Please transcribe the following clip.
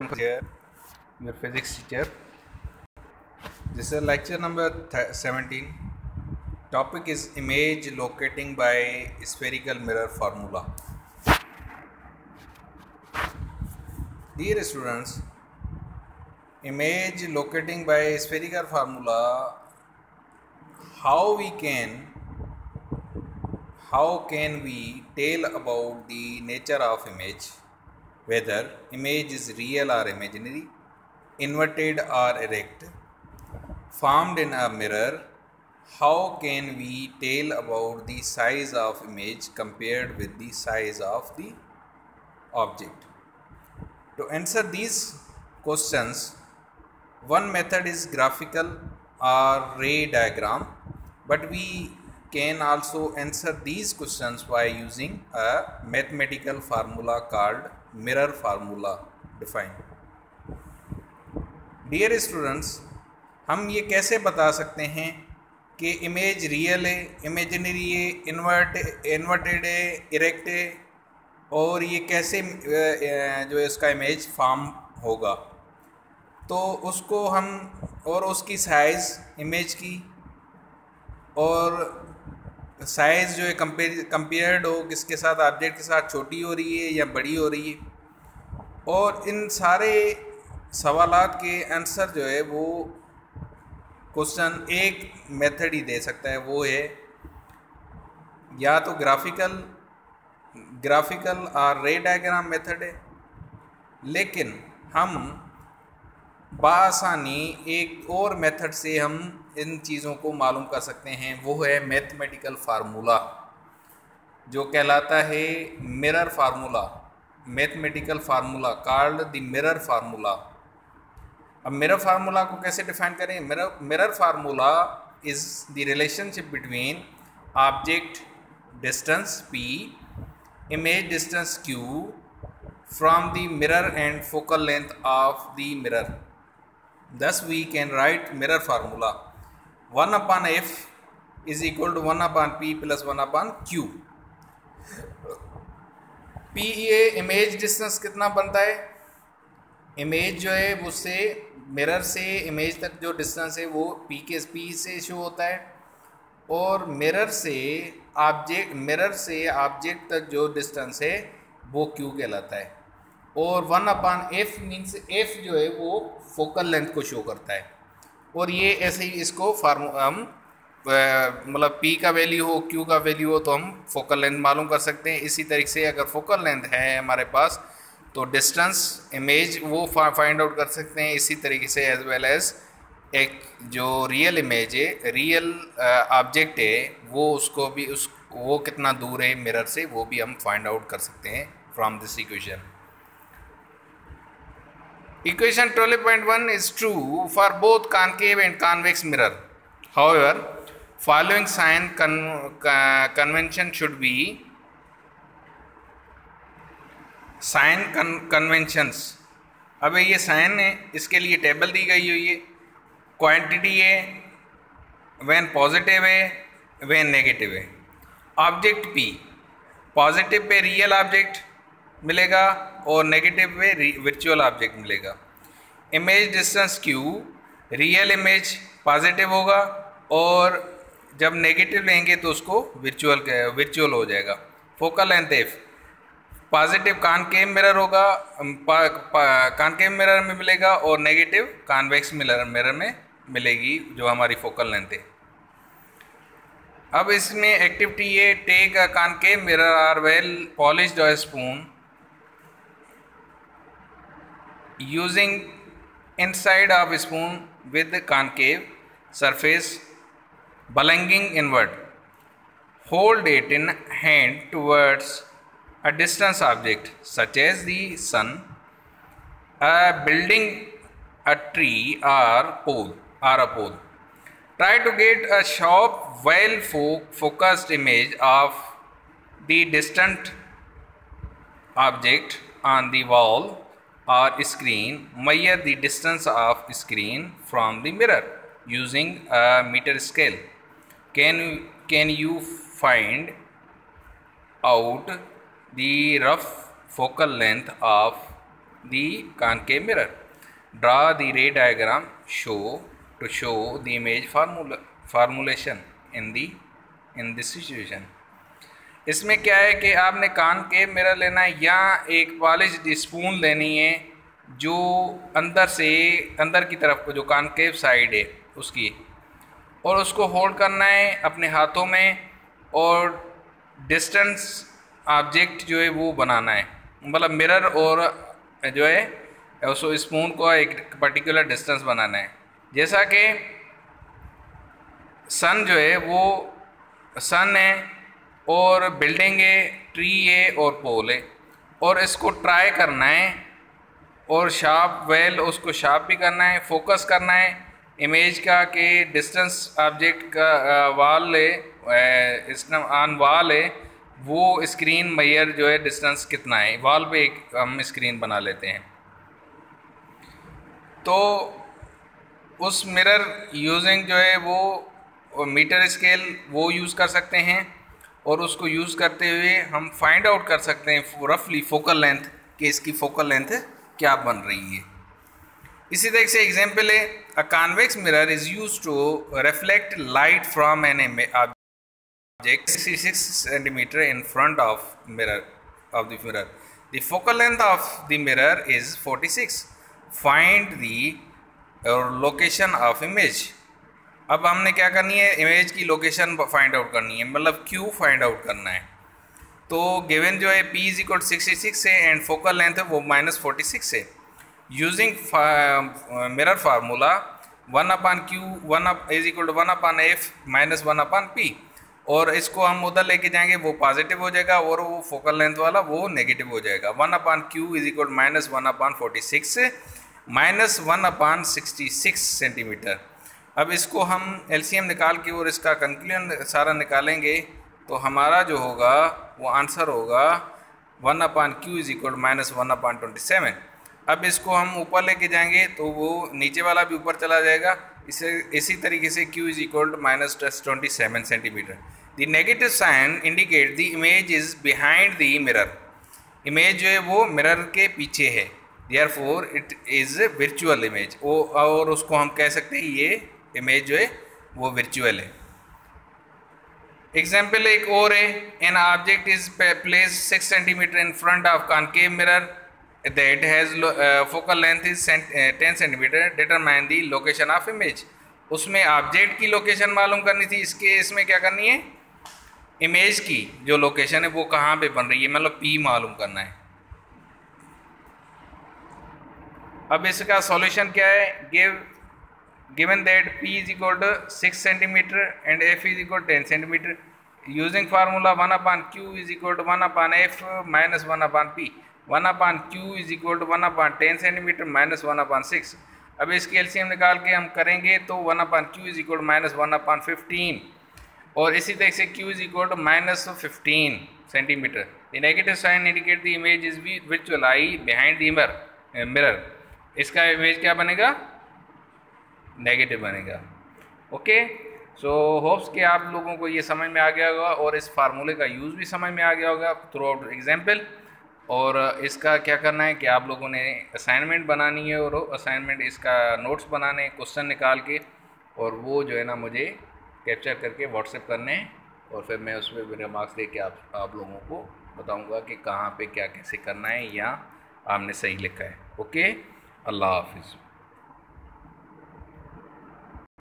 Here, your physics teacher. This is lecture number 17. Topic is image locating by spherical mirror formula. Dear students, image locating by spherical formula, how can we tell about the nature of image, whether image is real or imaginary, inverted or erect, formed in a mirror. How can we tell about the size of image compared with the size of the object? To answer these questions, one method is graphical or ray diagram, but we can also answer these questions by using a mathematical formula called mirror formula defined. Dear students, हम ये कैसे बता सकते हैं कि image real है, imaginary है, inverted है, इरेक्ट है, और ये कैसे जो है इसका इमेज फॉर्म होगा? तो उसको हम और उसकी साइज़ इमेज की और साइज़ जो है कंपेयर्ड हो किसके साथ, ऑब्जेक्ट के साथ छोटी हो रही है या बड़ी हो रही है, और इन सारे सवालात के आंसर जो है वो क्वेश्चन एक मेथड ही दे सकता है, वो है या तो ग्राफिकल और रे डायग्राम मेथड है, लेकिन हम बआसानी एक और मेथड से हम इन चीज़ों को मालूम कर सकते हैं, वो है मैथमेटिकल फार्मूला जो कहलाता है mirror formula, mathematical formula called the mirror formula. अब मिरर फार्मूला को कैसे डिफाइन करें? Mirror formula is the relationship between object distance p, image distance q from the mirror and focal length of the mirror. Thus we can write mirror formula 1 upon f is equal to 1 upon p plus 1 upon q. p ये image distance कितना बनता है? Image जो है उससे mirror से image तक जो डिस्टेंस है वो p से शो होता है, और मिरर से ऑब्जेक्ट तक जो डिस्टेंस है वो q कहलाता है, और 1 अपान f मीन्स f जो है वो फोकल लेंथ को शो करता है। और ये ऐसे ही इसको हम मतलब p का वैल्यू हो, q का वैल्यू हो तो हम फोकल लेंथ मालूम कर सकते हैं। इसी तरीके से अगर फोकल लेंथ है हमारे पास तो डिस्टेंस इमेज वो फाइंड आउट कर सकते हैं। इसी तरीके से एज वेल एज एक जो रियल इमेज है, रियल ऑब्जेक्ट है, वो कितना दूर है मिरर से, वो भी हम फाइंड आउट कर सकते हैं from this equation. Equation 12.1 is true for both concave and convex mirror. However, following sign convention should be sign conventions. अब ये साइन है, इसके लिए टेबल दी गई हुई है, क्वांटिटी है, व्हेन पॉजिटिव है, व्हेन नेगेटिव है। Object p positive pay real object मिलेगा और नेगेटिव पे वर्चुअल ऑब्जेक्ट मिलेगा। Image distance q real image positive होगा, और जब नेगेटिव लेंगे तो उसको वर्चुअल हो जाएगा। Focal length f positive concave mirror होगा, कॉनकेव मिरर में मिलेगा, और नेगेटिव कॉन्वेक्स मिरर में मिलेगी जो हमारी फोकल लेंथ है। अब इसमें एक्टिविटी है, take a concave mirror or well polished spoon using inside of spoon with concave surface belonging inward. Hold it in hand towards a distant object such as the sun, a building, a tree, or a pole. Try to get a sharp, well focused image of the distant object on the wall or screen. Measure the distance of screen from the mirror using a meter scale. Can you find out the rough focal length of the concave mirror. Draw the ray diagram to show the image formulation in this situation. इसमें क्या है कि आपने concave mirror लेना है या एक polished spoon लेनी है जो अंदर की तरफ को जो कॉनकेव साइड है उसकी, और उसको होल्ड करना है अपने हाथों में और डिस्टेंस ऑब्जेक्ट जो है वो बनाना है, मतलब मिरर और जो है उस स्पून को एक पर्टिकुलर डिस्टेंस बनाना है। जैसा कि सन जो है वो सन है और बिल्डिंग है, ट्री है और पोल है, और इसको ट्राई करना है और उसको शार्प भी करना है, फोकस करना है इमेज का कि डिस्टेंस ऑब्जेक्ट का वॉल है ऑन वॉल है वो स्क्रीन मैयर जो है डिस्टेंस कितना है। वॉल पे एक हम स्क्रीन बना लेते हैं, तो उस मिरर यूजिंग जो है वो मीटर स्केल वो यूज़ कर सकते हैं, और उसको यूज़ करते हुए हम फाइंड आउट कर सकते हैं रफली फोकल लेंथ कि इसकी फोकल लेंथ क्या बन रही है। इसी तरह से एग्जांपल है, a convex mirror is used to reflect light from an object 66 centimeter in front of the mirror. The focal length of the mirror is 46. Find the location of image. अब हमने क्या करनी है, इमेज की location find out करनी है, मतलब Q find out करना है। तो गिवन जो है P इज इक्वल 66 है एंड फोकल लेंथ है वो -46 है। Using mirror formula 1/Q is equal to 1/F minus 1/P, और इसको हम उधर लेके जाएंगे वो पॉजिटिव हो जाएगा और वो फोकल लेंथ वाला वो नेगेटिव हो जाएगा। 1/Q is equal -1/46 minus 1/66 centimetre. अब इसको हम LCM निकाल के और इसका कंक्लूजन सारा निकालेंगे तो हमारा जो होगा वो आंसर होगा 1/Q इज इक्वल -1/27। अब इसको हम ऊपर लेके जाएंगे तो वो नीचे वाला भी ऊपर चला जाएगा। इसी तरीके से Q is equal to -27 centimetre. The negative sign indicate the image is behind the mirror. Image जो है वो मिरर के पीछे है, therefore it is virtual image, और उसको हम कह सकते हैं ये इमेज जो है वो वर्चुअल है। एग्जाम्पल एक और है, an object is place 6 centimetre in front of concave mirror that has focal length is 10 centimeter. Determine the location of image. उसमें ऑब्जेक्ट की लोकेशन मालूम करनी थी, इसमें क्या करनी है, इमेज की जो लोकेशन है वो कहाँ पे बन रही है, मतलब P मालूम करना है। अब इसका सॉल्यूशन क्या है, given that P is equal to 6 centimeter and F is equal to 10 centimeter, using formula 1/Q is equal to 1/F minus 1/P. 1/Q is equal to 1/10 centimetre minus 1/6। अब इसकी LCM निकाल के हम करेंगे तो 1/Q इज इक्वल टू -1/15, और इसी तरह से Q is equal to -15 centimetre. The negative sign indicate the image is visual I behind the mirror. इसका इमेज क्या बनेगा, नेगेटिव बनेगा। ओके, सो होप्स कि आप लोगों को ये समझ में आ गया होगा और इस फार्मूले का यूज़ भी समझ में आ गया होगा थ्रू आउट एग्जाम्पल। और इसका क्या करना है कि आप लोगों ने असाइनमेंट बनानी है, और असाइनमेंट इसका नोट्स बनाने, क्वेश्चन निकाल के, और वो जो है ना मुझे कैप्चर करके व्हाट्सएप करने हैं, और फिर मैं उसमें मेरे मार्क्स दे के आप लोगों को बताऊंगा कि कहाँ पे क्या कैसे करना है या आपने सही लिखा है। ओके, अल्लाह हाफिज़।